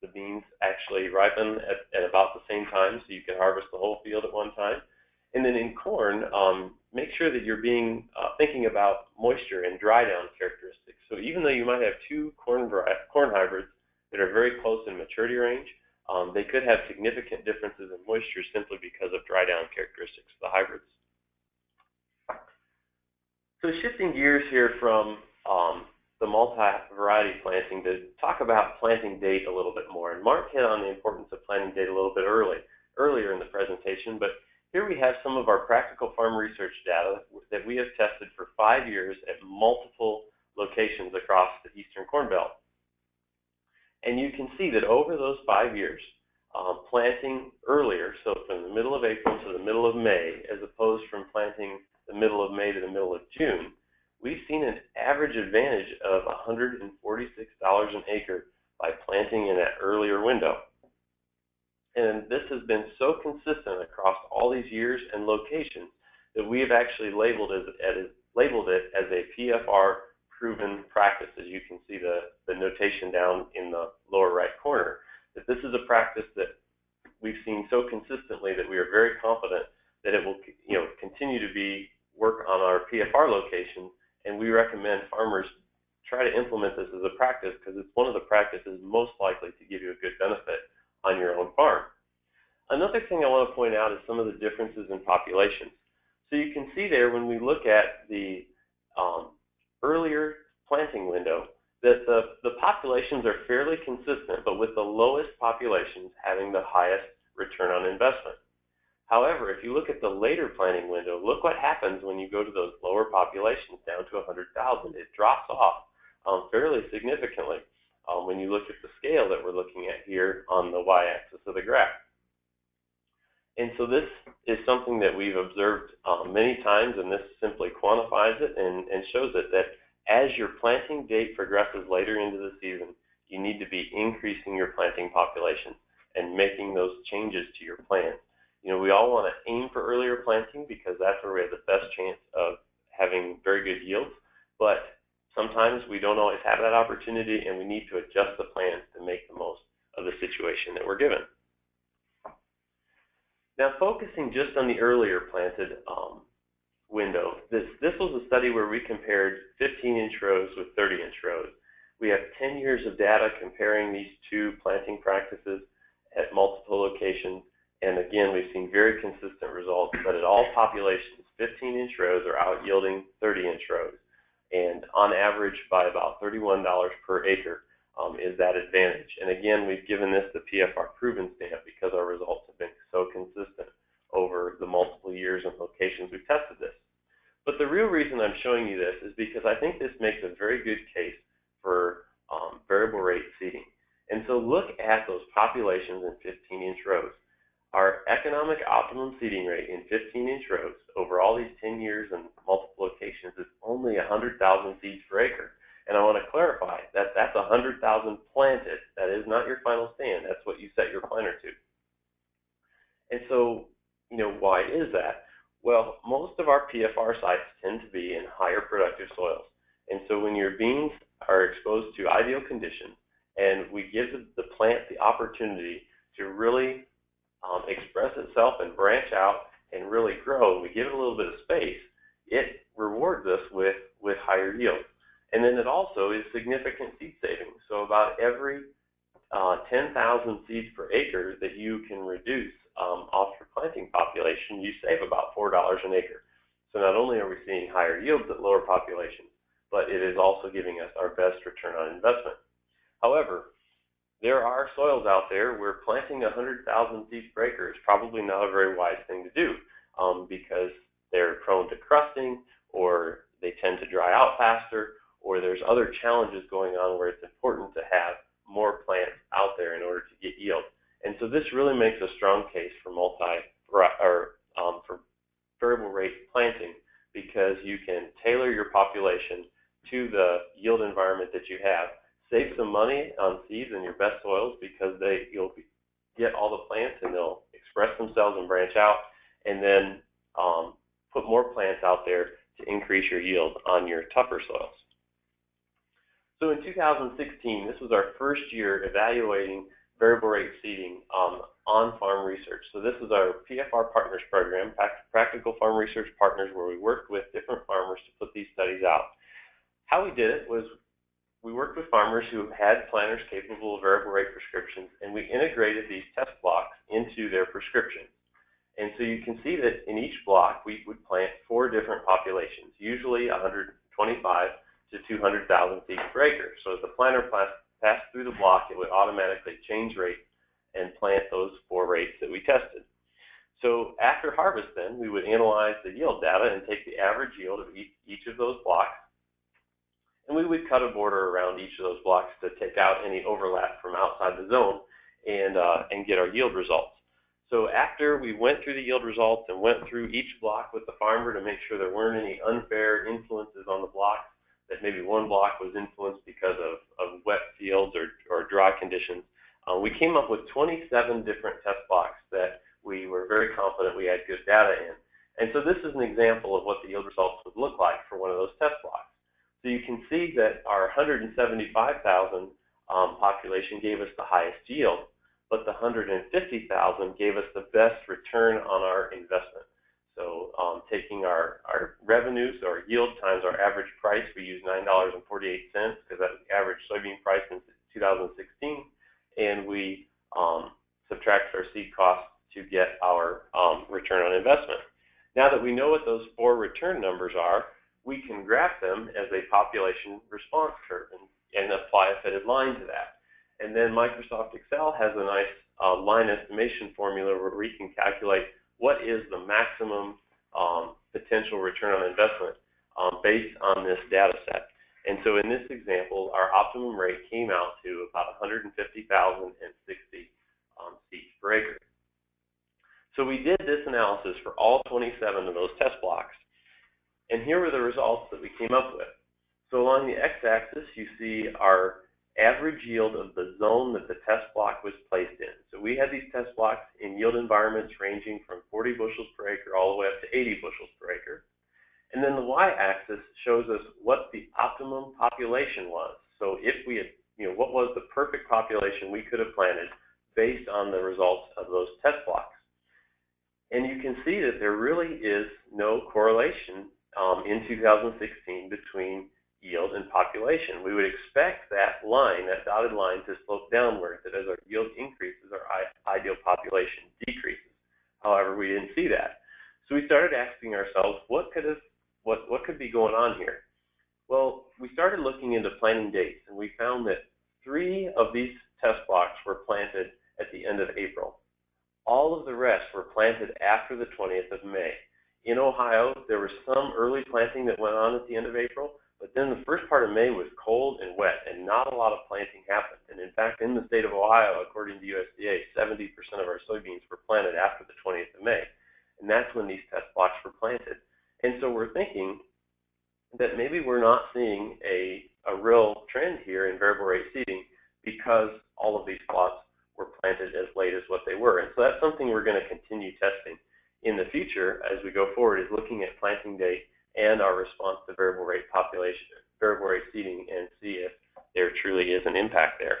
the the beans actually ripen at about the same time, so you can harvest the whole field at one time. And then in corn, make sure that you're thinking about moisture and dry down characteristics. So even though you might have two corn hybrids that are very close in maturity range, they could have significant differences in moisture simply because of dry down characteristics of the hybrids. So shifting gears here from the multi-variety planting to talk about planting date a little bit more. And Mark hit on the importance of planting date a little bit earlier in the presentation, but here we have some of our practical farm research data that we have tested for 5 years at multiple locations across the Eastern Corn Belt. And you can see that over those 5 years, planting earlier, so from the middle of April to the middle of May, as opposed from planting the middle of May to the middle of June, we've seen an average advantage of $146 an acre by planting in that earlier window. And this has been so consistent across all these years and locations that we have actually labeled it as a PFR proven practice, as you can see the notation down in the lower right corner, that this is a practice that we've seen so consistently that we are very confident that it will continue to be work on our PFR locations, and we recommend farmers try to implement this as a practice because it's one of the practices most likely to give you a good benefit on your own farm. Another thing I want to point out is some of the differences in populations. So you can see there when we look at the earlier planting window that the populations are fairly consistent, but with the lowest populations having the highest return on investment. However, if you look at the later planting window, look what happens when you go to those lower populations down to 100,000. It drops off fairly significantly when you look at the scale that we're looking at here on the y-axis of the graph. And so this is something that we've observed many times, and this simply quantifies it and shows it that as your planting date progresses later into the season, you need to be increasing your planting population and making those changes to your plan. We all want to aim for earlier planting because that's where we have the best chance of having very good yields, but sometimes we don't always have that opportunity, and we need to adjust the plans to make the most of the situation that we're given. Now, focusing just on the earlier planted window, this was a study where we compared 15-inch rows with 30-inch rows. We have 10 years of data comparing these two planting practices at multiple locations, and again, we've seen very consistent results that at all populations, 15-inch rows are out-yielding 30-inch rows, and on average by about $31 per acre is that advantage. And again, we've given this the PFR proven stamp because our results have been so consistent over the multiple years and locations we've tested this. But the real reason I'm showing you this is because I think this makes a very good case for variable rate seeding. And so look at those populations in 15-inch rows. Our economic optimum seeding rate in 15-inch rows over all these 10 years and multiple locations is only 100,000 seeds per acre. And I want to clarify that that's 100,000 planted. That is not your final stand. That's what you set your planter to. And so, why is that? Well, most of our PFR sites tend to be in higher productive soils. And so when your beans are exposed to ideal conditions and we give the plant the opportunity to really express itself and branch out and really grow, and we give it a little bit of space, it rewards us with higher yield. And then it also is significant seed savings. So about every 10,000 seeds per acre that you can reduce off your planting population, you save about $4 an acre. So not only are we seeing higher yields at lower populations, but it is also giving us our best return on investment. However, there are soils out there where planting 100,000 seeds per acre is probably not a very wise thing to do because they're prone to crusting, or they tend to dry out faster, or there's other challenges going on where it's important to have more plants out there in order to get yield. And so this really makes a strong case for for variable rate planting because you can tailor your population to the yield environment that you have. Save some money on seeds in your best soils because you'll get all the plants and they'll express themselves and branch out, and then put more plants out there to increase your yield on your tougher soils. So in 2016, this was our first year evaluating variable rate seeding on farm research. So this is our PFR Partners program, Practical Farm Research Partners, where we worked with different farmers to put these studies out. How we did it was we worked with farmers who had planters capable of variable rate prescriptions, and we integrated these test blocks into their prescriptions. And so you can see that in each block, we would plant 4 different populations, usually 125 to 200,000 seeds per acre. So as the planter passed through the block, it would automatically change rate and plant those 4 rates that we tested. So after harvest then, we would analyze the yield data and take the average yield of each of those blocks, and we would cut a border around each of those blocks to take out any overlap from outside the zone and get our yield results. So after we went through the yield results and went through each block with the farmer to make sure there weren't any unfair influences on the blocks, that maybe one block was influenced because of wet fields or dry conditions, we came up with 27 different test blocks that we were very confident we had good data in. And so this is an example of what the yield results would look like for one of those test blocks. So you can see that our 175,000 population gave us the highest yield, but the 150,000 gave us the best return on our investment. So taking our revenues, our yield times our average price, we used $9.48 because that was the average soybean price in 2016, and we subtracted our seed costs to get our return on investment. Now that we know what those 4 return numbers are, we can graph them as a population response curve and apply a fitted line to that. And then Microsoft Excel has a nice line estimation formula where we can calculate what is the maximum potential return on investment based on this data set. And so in this example, our optimum rate came out to about 150,060 seeds per acre. So we did this analysis for all 27 of those test blocks. And here were the results that we came up with. So along the x-axis, you see our average yield of the zone that the test block was placed in. So we had these test blocks in yield environments ranging from 40 bushels per acre all the way up to 80 bushels per acre. And then the y-axis shows us what the optimum population was. So if we had, what was the perfect population we could have planted based on the results of those test blocks. And you can see that there really is no correlation in 2016 between yield and population. We would expect that line, that dotted line, to slope downward, that as our yield increases, our ideal population decreases. However, we didn't see that. So we started asking ourselves, what could be going on here? Well, we started looking into planting dates, and we found that 3 of these test blocks were planted at the end of April. All of the rest were planted after the 20th of May. In Ohio, there was some early planting that went on at the end of April, but then the first part of May was cold and wet, and not a lot of planting happened. And in fact, in the state of Ohio, according to USDA, 70% of our soybeans were planted after the 20th of May. And that's when these test blocks were planted. And so we're thinking that maybe we're not seeing a real trend here in variable rate seeding because all of these plots were planted as late as what they were. And so that's something we're going to continue testing in the future as we go forward, is looking at planting date and our response to variable rate seeding, and see if there truly is an impact there.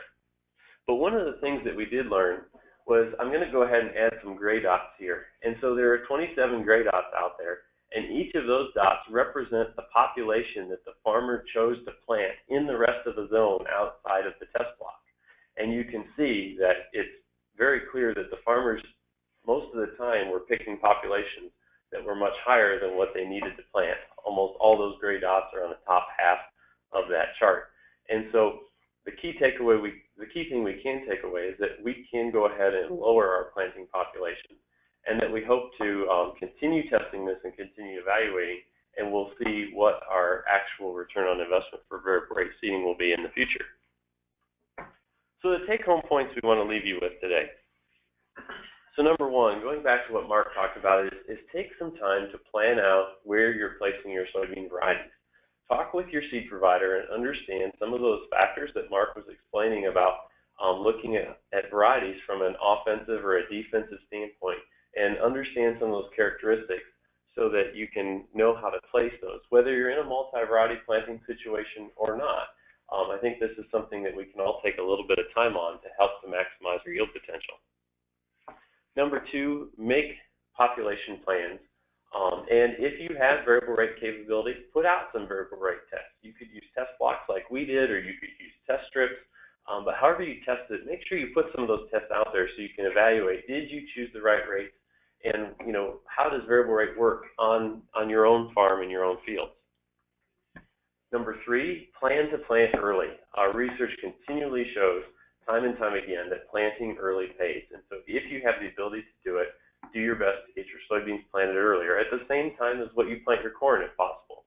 But one of the things that we did learn was, I'm going to go ahead and add some gray dots here. And so there are 27 gray dots out there, and each of those dots represent the population that the farmer chose to plant in the rest of the zone outside of the test block. And you can see that it's very clear that the farmers, most of the time, were picking populations that were much higher than what they needed to plant. Almost all those gray dots are on the top half of that chart. And so the key thing we can take away is that we can go ahead and lower our planting population, and that we hope to continue testing this and continue evaluating, and we'll see what our actual return on investment for variable rate seeding will be in the future. So the take-home points we want to leave you with today. So number 1, going back to what Mark talked about, is take some time to plan out where you're placing your soybean varieties. Talk with your seed provider and understand some of those factors that Mark was explaining about looking at varieties from an offensive or a defensive standpoint, and understand some of those characteristics so that you can know how to place those, whether you're in a multi-variety planting situation or not. I think this is something that we can all take a little bit of time on to help to maximize our yield potential. Number 2, make population plans. And if you have variable rate capability, put out some variable rate tests. You could use test blocks like we did, or you could use test strips. But however you test it, make sure you put some of those tests out there so you can evaluate, did you choose the right rates? And, you know, how does variable rate work on your own farm and your own fields? Number 3, plan to plant early. Our research continually shows time and time again that planting early pays. And so if you have the ability to do it, do your best to get your soybeans planted earlier at the same time as what you plant your corn if possible.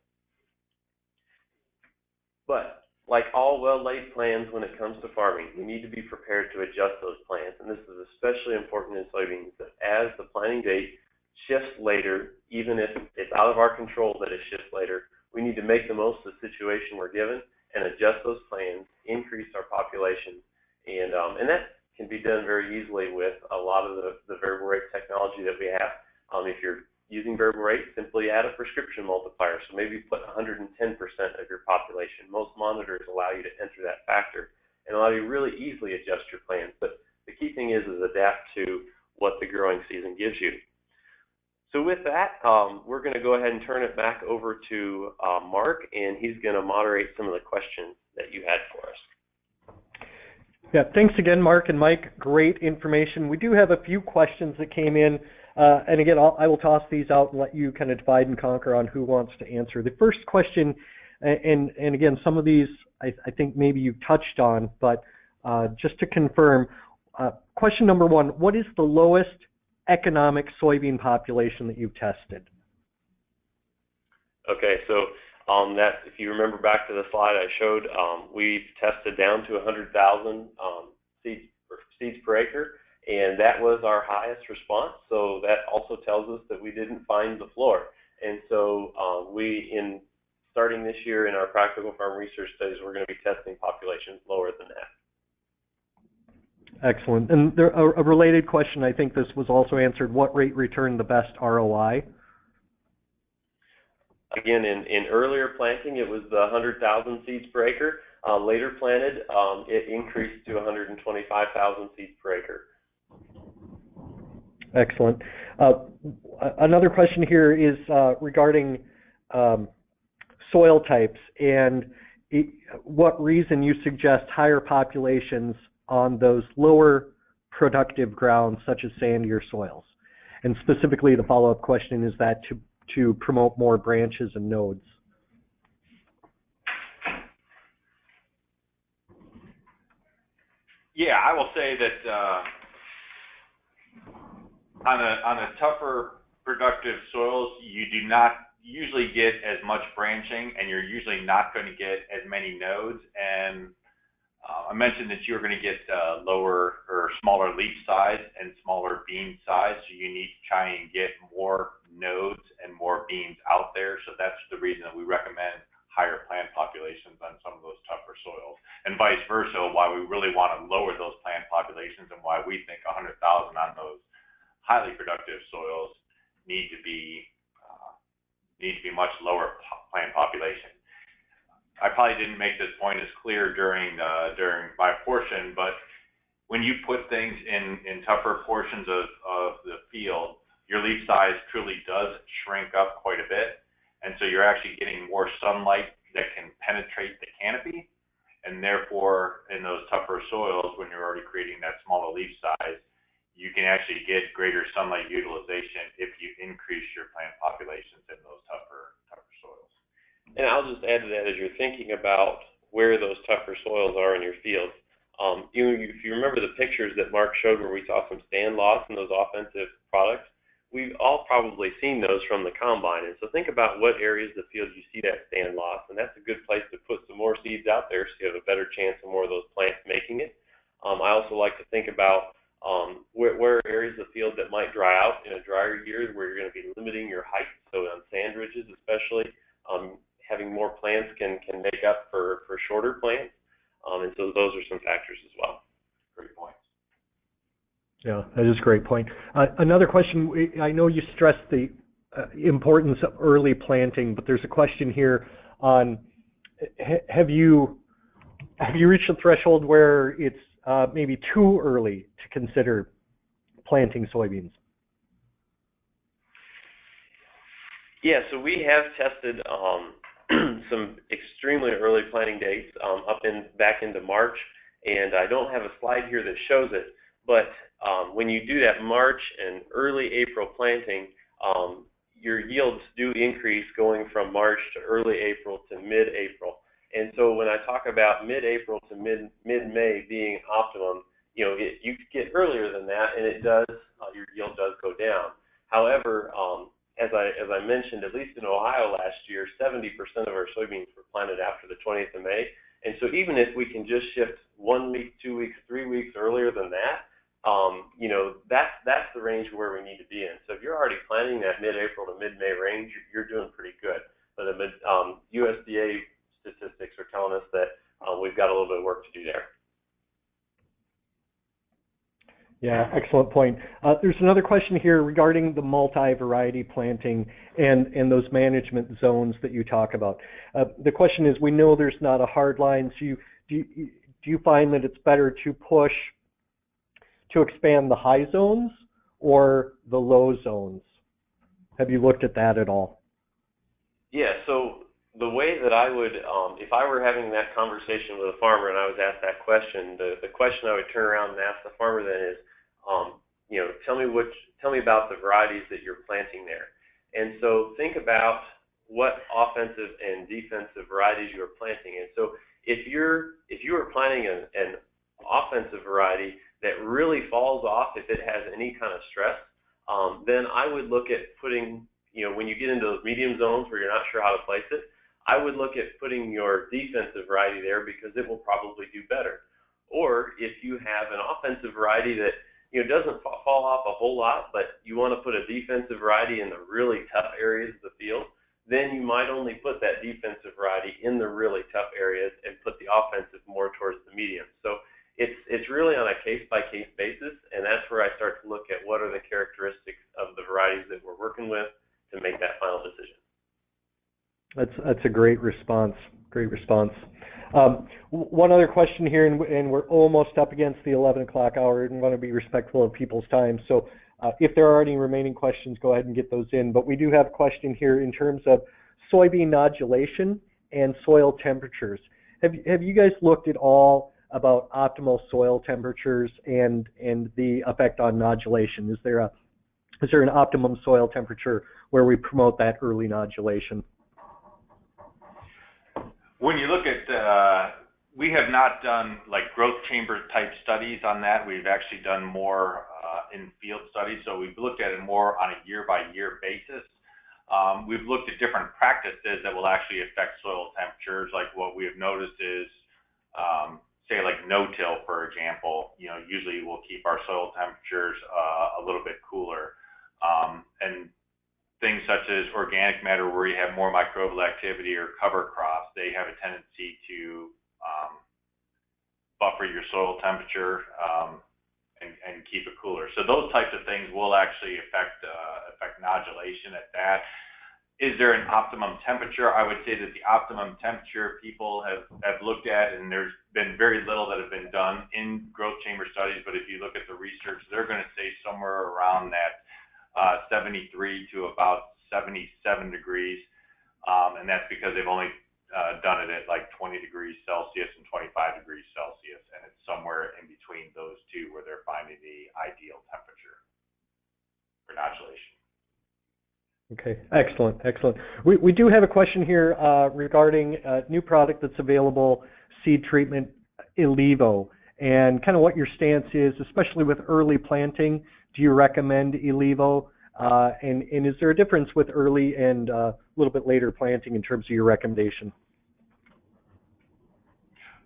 But like all well-laid plans when it comes to farming, you need to be prepared to adjust those plans. And this is especially important in soybeans, that as the planting date shifts later, even if it's out of our control that it shifts later, we need to make the most of the situation we're given and adjust those plans, increase our population. And that can be done very easily with a lot of the variable rate technology that we have. If you're using variable rate, simply add a prescription multiplier. So maybe put 110% of your population. Most monitors allow you to enter that factor and allow you to really easily adjust your plans. But the key thing is adapt to what the growing season gives you. So with that, we're going to go ahead and turn it back over to Mark, and he's going to moderate some of the questions that you had for us. Yeah, thanks again, Mark and Mike. Great information. We do have a few questions that came in. And again, I will toss these out and let you kind of divide and conquer on who wants to answer. The first question, and again, some of these I think maybe you touched on, but just to confirm, question number 1, what is the lowest economic soybean population that you've tested? Okay, so that, if you remember back to the slide I showed, we've tested down to 100,000 seeds per acre. And that was our highest response. So that also tells us that we didn't find the floor. And so in starting this year in our practical farm research studies, we're going to be testing populations lower than that. Excellent. And a related question, I think this was also answered, what rate returned the best ROI? Again, in earlier planting, it was the 100,000 seeds per acre. Later planted, it increased to 125,000 seeds per acre. Excellent. Another question here is regarding soil types and what reason you suggest higher populations on those lower productive grounds such as sandier soils. And specifically the follow-up question is that to promote more branches and nodes. Yeah, I will say that on a tougher productive soils, you do not usually get as much branching, and you're usually not going to get as many nodes. And I mentioned that you're going to get lower or smaller leaf size and smaller bean size, so you need to try and get more nodes and more beans out there. So that's the reason that we recommend higher plant populations on some of those tougher soils, and vice versa, why we really want to lower those plant populations and why we think 100,000 on those highly productive soils need to be much lower plant population. I probably didn't make this point as clear during my portion, but when you put things in tougher portions of the field, your leaf size truly does shrink up quite a bit, and so you're actually getting more sunlight that can penetrate the canopy, and therefore in those tougher soils, when you're already creating that smaller leaf size, you can actually get greater sunlight utilization if you increase your plant populations in those tougher soils. And I'll just add to that, as you're thinking about where those tougher soils are in your field, if you remember the pictures that Mark showed where we saw some stand loss in those offensive products, we've all probably seen those from the combine. And so think about what areas of the field you see that stand loss, and that's a good place to put some more seeds out there so you have a better chance of more of those plants making it. I also like to think about where are areas of the field that might dry out in a drier year where you're going to be limiting your height. So on sand ridges especially, having more plants can make up for shorter plants. And so those are some factors as well. Great points. Yeah, that is a great point. Another question, I know you stressed the importance of early planting, but there's a question here on, have you have you reached a threshold where it's maybe too early to consider planting soybeans? Yeah, so we have tested some extremely early planting dates back into March, and I don't have a slide here that shows it, but when you do that March and early April planting, your yields do increase going from March to early April to mid-April. And so when I talk about mid-April to mid-May being optimum, you know, you get earlier than that, and it does, your yield does go down. However, as I mentioned, at least in Ohio last year, 70% of our soybeans were planted after the 20th of May. And so even if we can just shift 1 week, 2 weeks, 3 weeks earlier than that, you know, that's the range where we need to be in. So if you're already planning that mid-April to mid-May range, you're doing pretty good. But the USDA statistics are telling us that we've got a little bit of work to do there. Yeah, excellent point. There's another question here regarding the multi-variety planting and those management zones that you talk about. The question is, we know there's not a hard line, so do you find that it's better to push to expand the high zones or the low zones? Have you looked at that at all? Yeah, so the way that I would, if I were having that conversation with a farmer and I was asked that question, the question I would turn around and ask the farmer then is, you know, tell me about the varieties that you're planting there. And so think about what offensive and defensive varieties you are planting. And so if you are planting an offensive variety that really falls off if it has any kind of stress, then I would look at putting, you know, when you get into those medium zones where you're not sure how to place it, I would look at putting your defensive variety there because it will probably do better. Or if you have an offensive variety that, you know, doesn't fall off a whole lot, but you want to put a defensive variety in the really tough areas of the field, then you might only put that defensive variety in the really tough areas and put the offensive more towards the medium. So it's really on a case-by-case basis, and that's where I start to look at what are the characteristics of the varieties that we're working with to make that final decision. That's a great response. Great response. One other question here, and we're almost up against the 11 o'clock hour and want to be respectful of people's time. So if there are any remaining questions, go ahead and get those in. But we do have a question here in terms of soybean nodulation and soil temperatures. Have you guys looked at all about optimal soil temperatures and the effect on nodulation? Is there an optimum soil temperature where we promote that early nodulation? When you look at, we have not done like growth chamber type studies on that. We've actually done more in field studies. So we've looked at it more on a year by year basis. We've looked at different practices that will actually affect soil temperatures. Like what we have noticed is, say like no-till, for example, you know, usually we'll keep our soil temperatures a little bit cooler. And things such as organic matter where you have more microbial activity or cover crops, they have a tendency to buffer your soil temperature and keep it cooler. So those types of things will actually affect nodulation at that. Is there an optimum temperature? I would say that the optimum temperature people have looked at, and there's been very little that have been done in growth chamber studies, but if you look at the research, they're going to say somewhere around that 73 to about 77 degrees, and that's because they've only done it at like 20 degrees Celsius and 25 degrees Celsius, and it's somewhere in between those two where they're finding the ideal temperature for nodulation. Okay, excellent, excellent. We do have a question here regarding a new product that's available, seed treatment, Elevo, and kind of what your stance is, especially with early planting. Do you recommend Elevo? And is there a difference with early and a little bit later planting in terms of your recommendation?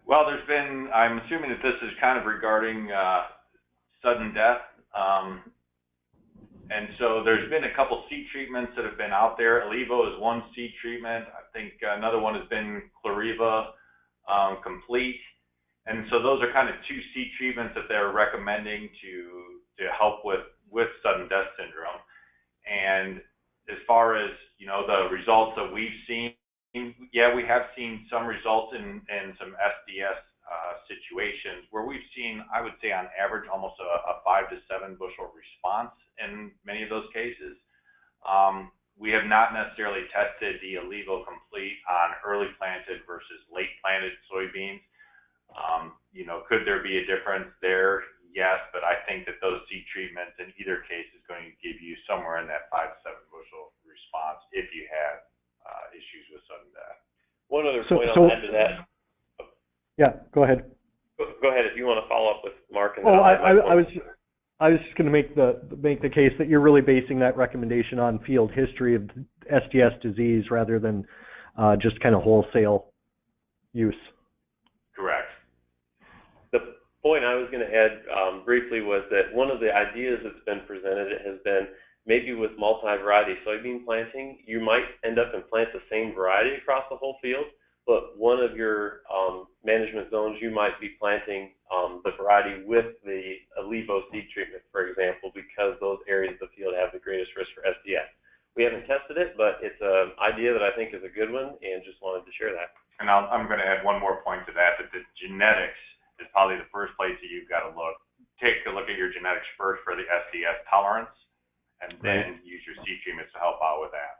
Well, there's been, I'm assuming that this is kind of regarding sudden death. And so there's been a couple seed treatments that have been out there. Elevo is one seed treatment. I think another one has been Chloriva Complete. And so those are kind of two seed treatments that they're recommending to help with sudden death syndrome. And as far as, you know, the results that we've seen, yeah, we have seen some results in some SDS situations where we've seen, I would say on average, almost a 5 to 7 bushel response in many of those cases. We have not necessarily tested the Allevo Complete on early planted versus late planted soybeans. You know, could there be a difference there? Yes, but I think that those seed treatments in either case is going to give you somewhere in that 5 to 7 bushel response if you have issues with sudden death. One other point I'll add to that. Yeah, go ahead. Go ahead if you want to follow up with Mark. And I was just going to make the case that you're really basing that recommendation on field history of SDS disease rather than just kind of wholesale use. Correct. The point I was going to add briefly was that one of the ideas that's been presented has been maybe with multi-variety soybean planting, you might end up and plant the same variety across the whole field, but one of your management zones, you might be planting the variety with the Allevo seed treatment, for example, because those areas of the field have the greatest risk for SDS. We haven't tested it, but it's an idea that I think is a good one, and just wanted to share that. And I'm going to add one more point to that, that the genetics is probably the first place that you've got to look. Take a look at your genetics first for the SDS tolerance, and then use your seed treatments to help out with that.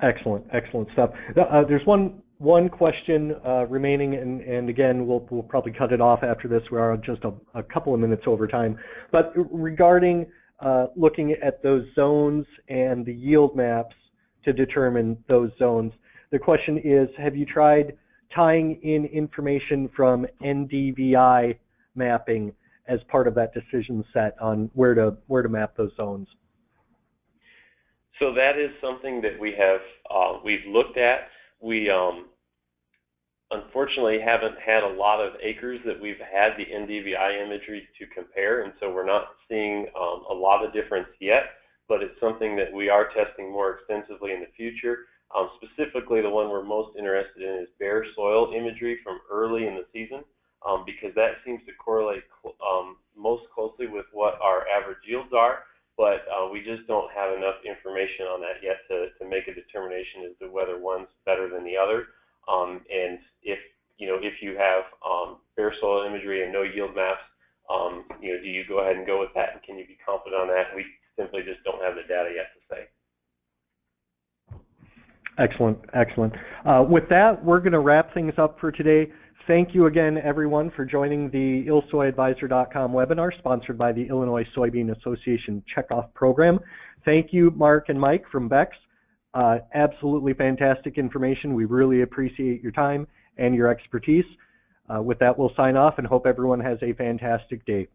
Excellent, excellent stuff. There's one question remaining, and again, we'll probably cut it off after this. We are just a couple of minutes over time. But regarding looking at those zones and the yield maps to determine those zones, the question is, have you tried tying in information from NDVI mapping as part of that decision set on where to map those zones? So that is something that we have we've looked at. We unfortunately haven't had a lot of acres that we've had the NDVI imagery to compare, and so we're not seeing a lot of difference yet, but it's something that we are testing more extensively in the future. Specifically, the one we're most interested in is bare soil imagery from early in the season, because that seems to correlate most closely with what our average yields are, but we just don't have enough information on that yet to make a determination as to whether one's better than the other. And if you have bare soil imagery and no yield maps, do you go ahead and go with that, and can you be confident on that? We simply just don't have the data yet to say. Excellent, excellent. With that, we're going to wrap things up for today. Thank you again, everyone, for joining the ILSoyAdvisor.com webinar sponsored by the Illinois Soybean Association Checkoff Program. Thank you, Mark and Mike from Beck's. Absolutely fantastic information. We really appreciate your time and your expertise. With that, we'll sign off and hope everyone has a fantastic day.